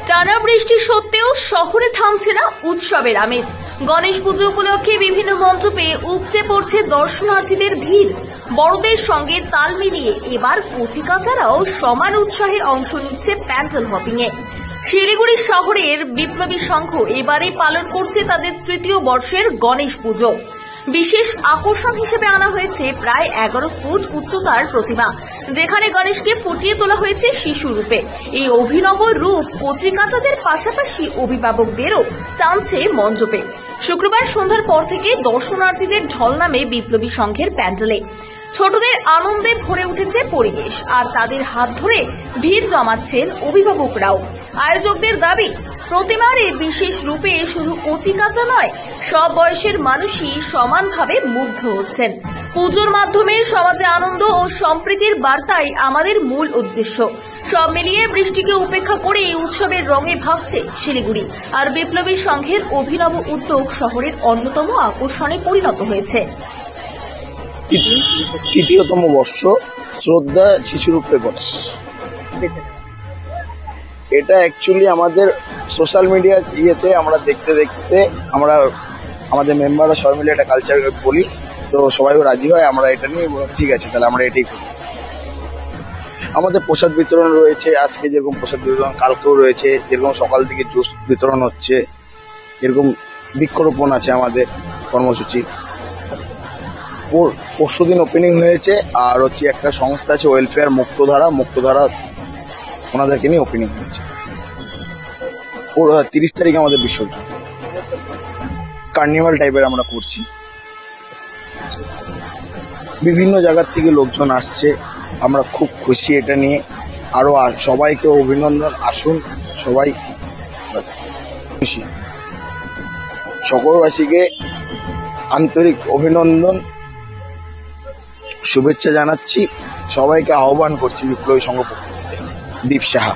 টানা বৃষ্টি সত্ত্বেও শহরে থামছে না উৎসবের আমেজ। গণেশ পুজো উপলক্ষে বিভিন্ন মণ্ডপে উপচে পড়ছে দর্শনার্থীদের ভিড়। বড়দের সঙ্গে তাল মিলিয়ে এবার কচিকাচারাও সমান উৎসাহে অংশ নিচ্ছে প্যান্ডেল হপিং এ। শিলিগুড়ি শহরের বিপ্লবী সংঘ এবারে পালন করছে তাদের তৃতীয় বর্ষের গণেশ পুজো। বিশেষ আকর্ষণ হিসেবে আনা হয়েছে প্রায় 11 ফুট উচ্চতার প্রতিমা, যেখানে গণেশকে ফুটিয়ে তোলা হয়েছে শিশু রূপে। এই অভিনব রূপ কচিকাচাদের পাশাপাশি অভিভাবকদেরও টানছে মণ্ডপে। শুক্রবার সন্ধ্যার পর থেকে দর্শনার্থীদের ঢল নামে বিপ্লবী সংঘের প্যান্ডেলে। ছোটদের আনন্দে ভরে উঠেছে পরিবেশ, আর তাদের হাত ধরে ভিড় জমাচ্ছেন অভিভাবকরাও। আয়োজকদের দাবি, প্রতিমার এই বিশেষ রূপে শুধু কচিকাচা নয়, সব বয়সের মানুষই সমানভাবে মুগ্ধ হচ্ছেন। পুজোর মাধ্যমে সমাজে আনন্দ ও সম্প্রীতির বার্তাই আমাদের মূল উদ্দেশ্য। সব মিলিয়ে বৃষ্টিকে উপেক্ষা করে এই উৎসবের রঙে ভাসছে শিলিগুড়ি, আর বিপ্লবী সংঘের অভিনব উদ্যোগ শহরের অন্যতম আকর্ষণে পরিণত হয়েছে। তৃতীয়তম বর্ষ শ্রদ্ধা শিশুরূপে গণেশ, এটা অ্যাকচুয়ালি আমাদের সোশ্যাল মিডিয়া ইয়েতে আমরা দেখতে দেখতে আমরা আমাদের মেম্বাররা সবাই মিলে একটা কালচার বলি, তো সবাই রাজি হয়। আমরা এটা নিয়ে ঠিক আছে, তাহলে আমরা এটাই করি। আমাদের প্রসাদ বিতরণ রয়েছে, আজকে যেরকম প্রসাদ বিতরণ, কালকেও রয়েছে, যেরকম সকাল থেকে জুস বিতরণ হচ্ছে, এরকম বৃক্ষরোপণ আছে আমাদের কর্মসূচি। পরশুদিন ওপেনিং হয়েছে, আর হচ্ছে একটা সংস্থা আছে ওয়েলফেয়ার মুক্তধারা ওনাদেরকে নিয়ে ওপেনিং হয়েছে। 30 তারিখে আমাদের বিসর্জন, কার্নিভাল টাইপের আমরা করছি। বিভিন্ন জায়গার থেকে লোকজন আসছে, আমরা খুব খুশি এটা নিয়ে। আরো সবাইকে অভিনন্দন, আসুন সবাই, খুশি। সকলবাসীকে আন্তরিক অভিনন্দন, শুভেচ্ছা জানাচ্ছি, সবাইকে আহ্বান করছি বিপ্লবী সংঘ পক্ষ থেকে। দীপ সাহা।